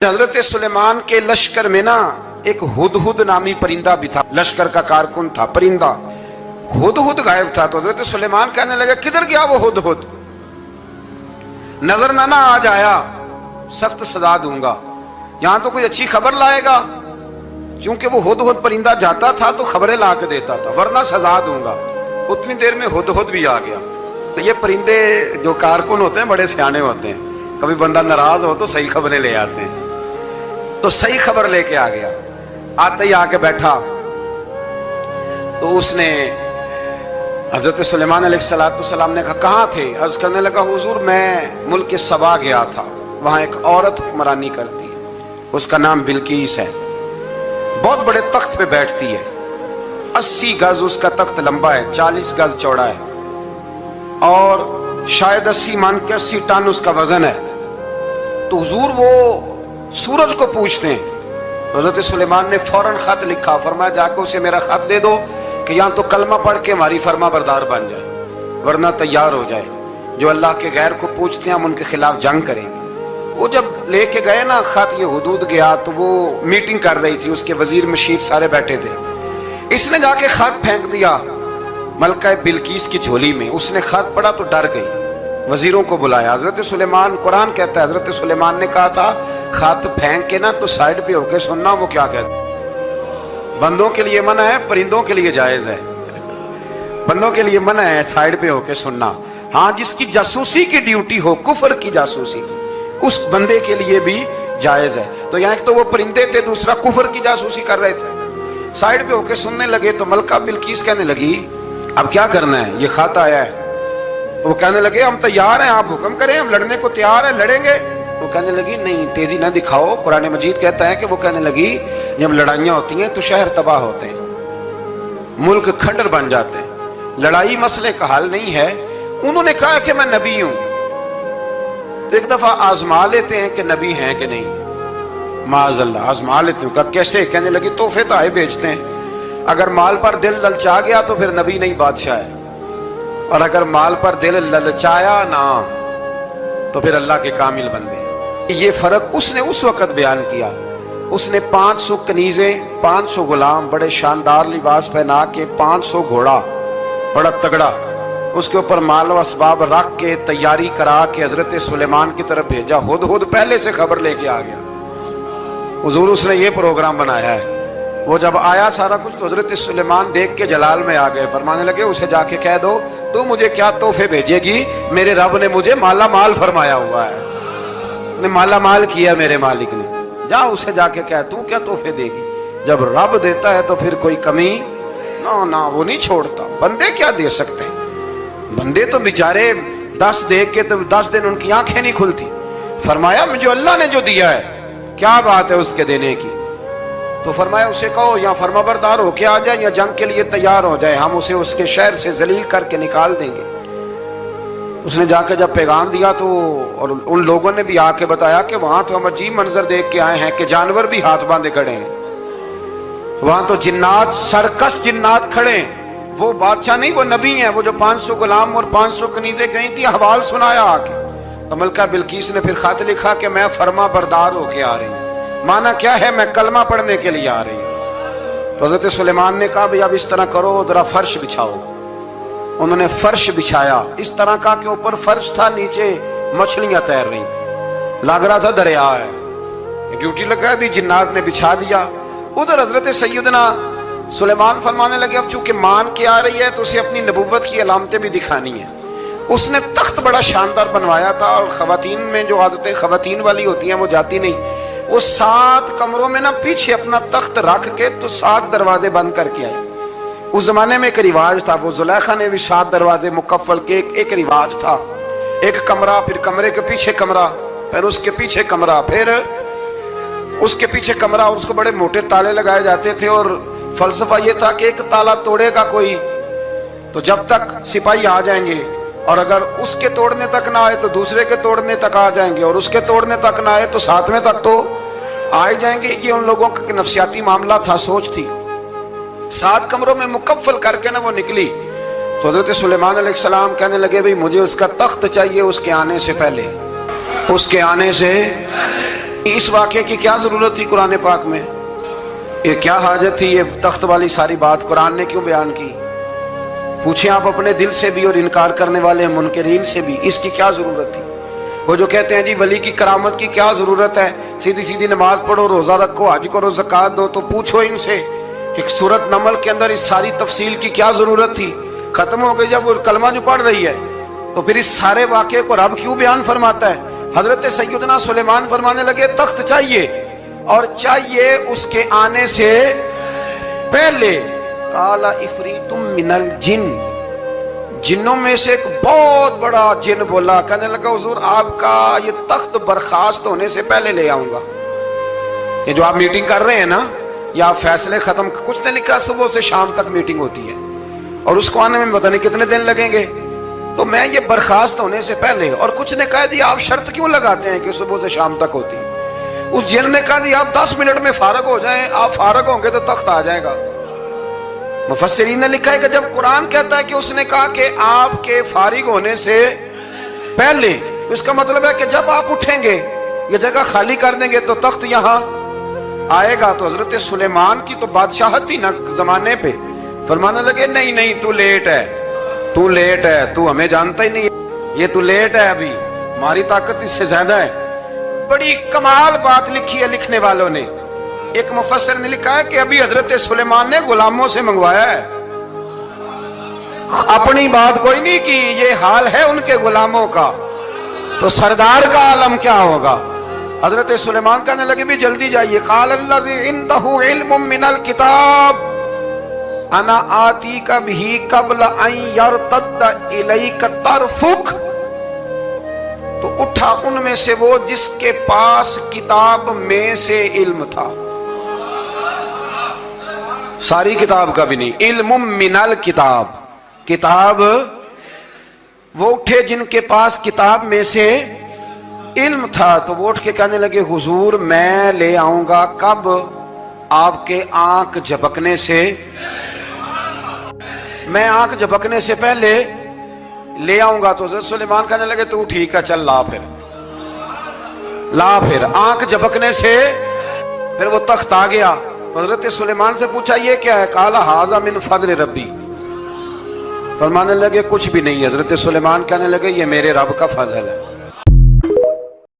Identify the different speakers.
Speaker 1: हजरत सुलेमान के लश्कर में ना एक हुदहुद नामी परिंदा भी था, लश्कर का कारकुन था। परिंदा हुदहुद गायब था, तो हजरत सुलेमान कहने लगे किधर गया वो हुदहुद, नजर ना आज आया सख्त सजा दूंगा, यहां तो कोई अच्छी खबर लाएगा, क्योंकि वो हुदहुद परिंदा जाता था तो खबरें ला के देता था, वरना सजा दूंगा। उतनी देर में हुदहुद भी आ गया। तो ये परिंदे जो कारकुन होते हैं बड़े सियाने होते हैं, कभी बंदा नाराज हो तो सही खबरें ले आते हैं। तो सही खबर लेके आ गया, आते ही आके बैठा तो उसने हजरत सुलेमान अलैहिस्सलाम ने कहा कहाँ थे? अर्ज करने लगा हुजूर मैं मुल्क सबा गया था, वहां एक औरत हुक्मरानी करती है, उसका नाम बिल्कीस है, बहुत बड़े तख्त पे बैठती है, 80 गज उसका तख्त लंबा है, 40 गज चौड़ा है, और शायद 80 मान के 80 टन उसका वजन है। तो हुजूर वो सूरज को पूछते हैं। हजरत सुलेमान ने फौरन खत लिखा, फरमाया जाकर उसे मेरा खत दे दो कि यहाँ तो कलमा पढ़ के हमारी फरमा बरदार बन जाए, वरना तैयार हो जाए, जो अल्लाह के गैर को पूछते हैं हम उनके खिलाफ जंग करेंगे। वो जब लेके गए ना खत, ये हुदूद गया तो वो मीटिंग कर रही थी, उसके वजीर मशीर सारे बैठे थे। इसने जाके खत फेंक दिया मलका बिल्कीस की झोली में। उसने खत पढ़ा तो डर गई, वजीरों को बुलाया। हजरत सुलेमान, कुरान कहता है हजरत सुलेमान ने कहा था खत फेंक के ना तो साइड पे होके सुनना वो क्या कहता है। बंदों के लिए मना है, परिंदों के लिए जायज है। बंदों के लिए मना है साइड पे होके सुनना, हाँ जिसकी जासूसी की ड्यूटी हो, कुफर की जासूसी, उस बंदे के लिए भी जायज है। तो यहाँ एक तो वो परिंदे थे, दूसरा कुफर की जासूसी कर रहे थे, साइड पे होके सुनने लगे। तो मलका बिल्कीस कहने लगी अब क्या करना है, ये खत आया है। तो वो कहने लगे हम तैयार हैं, आप हुक्म करें, हम लड़ने को तैयार हैं, लड़ेंगे। वो कहने लगी नहीं तेजी ना दिखाओ, कुरान मजीद कहता है कि वो कहने लगी जब लड़ाइयां होती हैं तो शहर तबाह होते हैं, मुल्क खंडर बन जाते हैं, लड़ाई मसले का हल नहीं है। उन्होंने कहा कि मैं नबी हूं, तो एक दफा आजमा लेते हैं कि नबी हैं कि नहीं, माज़अल्लाह आजमा लेते हैं। कहा कैसे? कहने लगी तोहफे तो आए भेजते हैं, अगर माल पर दिल ललचा गया तो फिर नबी नहीं बादशाह है, और अगर माल पर दिल ललचाया ना तो फिर अल्लाह के कामिल बंदे। ये फर्क उसने उस वक्त बयान किया। उसने 500 कनीजें, 500 गुलाम, बड़े शानदार लिबास पहना के, 500 घोड़ा बड़ा तगड़ा, उसके ऊपर माल व असबाब रख के तैयारी करा के हजरत सुलेमान की तरफ भेजा। हुदहुद पहले से खबर लेके आ गया, हुजूर उसने ये प्रोग्राम बनाया है। वो जब आया सारा कुछ तो हजरत सुलेमान देख के जलाल में आ गए, फरमाने लगे उसे जाके कह दो तू मुझे क्या तोहफे भेजेगी, मेरे रब ने मुझे माला माल फरमाया हुआ है, ने माला माल किया मेरे मालिक ने, जा उसे जाके कह तू क्या तोहफे देगी। जब रब देता है तो फिर कोई कमी ना ना वो नहीं छोड़ता। बंदे क्या दे सकते हैं, बंदे तो बेचारे 10 दे के तो 10 दिन उनकी आंखें नहीं खुलती। फरमाया मुझे अल्लाह ने जो दिया है क्या बात है उसके देने की। तो फरमाया उसे कहो या फरमाबरदार होके आ जाए या जंग के लिए तैयार हो जाए, हम उसे उसके शहर से जलील करके निकाल देंगे। उसने जाकर जब पैगाम दिया तो और उन लोगों ने भी आके बताया कि वहां तो हम अजीब मंजर देख के आए हैं कि जानवर भी हाथ बांधे खड़े हैं, वहां तो जिन्नात, सरकश जिन्नात खड़े हैं। वो बादशाह नहीं, वो नबी हैं, वो जो 500 गुलाम और 500 कनीजें गई थी, हवाल सुनाया आके। तो मलका बिल्कीस ने फिर खत लिखा कि मैं फरमा बरदार होके आ रही हूँ। माना क्या है, मैं कलमा पढ़ने के लिए आ रही हूँ। तो हजरत सुलेमान ने कहा भाई अब इस तरह करो, जरा फर्श बिछाओ। उन्होंने फर्श बिछाया, इस तरह का के ऊपर फर्श था, नीचे मछलियां तैर रही थी, लग रहा था दरिया है। ड्यूटी लगा दी, जिन्नात ने बिछा दिया। उधर हजरत सैयदना सुलेमान फरमाने लगे अब चूंकि मान के आ रही है तो उसे अपनी नबुव्वत की अलामतें भी दिखानी है। उसने तख्त बड़ा शानदार बनवाया था, और खवातीन में जो आदतें खवातीन वाली होती हैं वो जाती नहीं। वो 7 कमरों में ना पीछे अपना तख्त रख के तो 7 दरवाजे बंद करके आए। उस जमाने में एक रिवाज था, वो जुलेखा ने भी 7 दरवाजे मुकफ्फल के एक रिवाज था। एक कमरा, फिर कमरे के पीछे कमरा, फिर उसके पीछे कमरा, फिर उसके पीछे कमरा, और उसको बड़े मोटे ताले लगाए जाते थे। और फलसफा ये था कि एक ताला तोड़ेगा कोई तो जब तक सिपाही आ जाएंगे, और अगर उसके तोड़ने तक ना आए तो दूसरे के तोड़ने तक आ जाएंगे, और उसके तोड़ने तक ना आए तो 7वें तक तो आ ही जाएंगे। ये उन लोगों का नफसियाती मामला था, सोच थी। 7 कमरों में मुकफ्फल करके ना वो निकली। तो हजरत सुलेमान अलैहिस्सलाम कहने लगे भाई मुझे उसका तख्त चाहिए उसके आने से पहले, उसके आने से اس واقعے کی کیا ضرورت تھی قرآن پاک میں؟ یہ کیا حاجت تھی یہ تخت والی ساری بات قرآن نے کیوں بیان کی؟ پوچھیں آپ اپنے دل سے بھی اور انکار کرنے والے منکرین سے بھی، اس کی کیا ضرورت تھی؟ وہ جو کہتے ہیں جی ولی کی کرامت کی کیا ضرورت ہے، سیدھی سیدھی نماز پڑھو، روزہ رکھو، حج کرو، زکوٰۃ دو، تو پوچھو ان سے ایک سورت نمل کے اندر اس ساری تفصیل کی کیا ضرورت تھی؟ ختم ہو گئی جب وہ کلمہ جو پڑھ رہی ہے، تو پھر اس سارے واقعے کو رب کیوں بیان فرماتا ہے؟ حضرت سیدنا سلیمان فرمانے لگے تخت چاہیے، اور چاہیے اس کے آنے سے پہلے۔ قال عفریت من الجن، جنوں میں سے ایک بہت بڑا جن بولا، کہنے لگا حضور آپ کا یہ تخت برخاست ہونے سے پہلے لے آؤں گا۔ یہ جو آپ میٹنگ کر رہے ہیں نا، یا آپ فیصلے ختم، کچھ نے لکھا صبح سے شام تک میٹنگ ہوتی ہے اور اس کو آنے میں پتہ نہیں کتنے دن لگیں گے، تو میں یہ برخاست ہونے سے پہلے، اور کچھ نے کہا جی آپ شرط کیوں لگاتے ہیں کہ صبح سے شام تک ہوتی ہے؟ اس جن نے کہا جی آپ 10 منٹ میں فارغ ہو جائیں، آپ فارغ ہوں گے تو تخت آ جائے گا۔ مفسرین نے لکھا ہے کہ جب قرآن کہتا ہے کہ اس نے کہا کہ آپ کے فارغ ہونے سے پہلے، اس کا مطلب ہے کہ جب آپ اٹھیں گے، یہ جگہ خالی کر دیں گے تو تخت یہاں آئے گا۔ تو حضرت سلیمان کی تو بادشاہت تھی نا زمانے پہ، فرمانے لگے نہیں نہیں تو لیٹ ہے، تو لیٹ ہے، تو ہمیں جانتا ہی نہیں ہے، یہ تو لیٹ ہے، ابھی ہماری طاقت اس سے زیادہ ہے۔ بڑی کمال بات لکھی ہے لکھنے والوں نے۔ ایک مفسر نے لکھا ہے کہ ابھی حضرت سلیمان نے غلاموں سے منگوایا ہے، اپنی بات کوئی نہیں کی، یہ حال ہے ان کے غلاموں کا، تو سردار کا عالم کیا ہوگا؟ حضرت سلیمان کہنے لگے بھی جلدی جائیے۔ قال الذی عنده علم من الکتاب انا آتیک بہ قبل ان یرتد الیک طرفک، تو اٹھا ان میں سے وہ جس کے پاس کتاب میں سے علم تھا، ساری کتاب کا بھی نہیں، علم من الکتاب، کتاب، وہ اٹھے جن کے پاس کتاب میں سے علم تھا، تو وہ اٹھ کے کہنے لگے حضور میں لے آؤں گا، کب؟ آپ کے آنکھ جھپکنے سے، میں آنکھ جھپکنے سے پہلے لے آؤں گا۔ تو حضرت سلیمان کہنے لگے تو ٹھیک ہے چل لا، پھر آنکھ جھپکنے سے پھر وہ تخت آ گیا۔ حضرت سلیمان سے پوچھا یہ کیا ہے؟ قال ھذا من فضل ربی، فرمانے لگے کچھ بھی نہیں۔ حضرت سلیمان کہنے لگے یہ میرے رب کا فضل ہے۔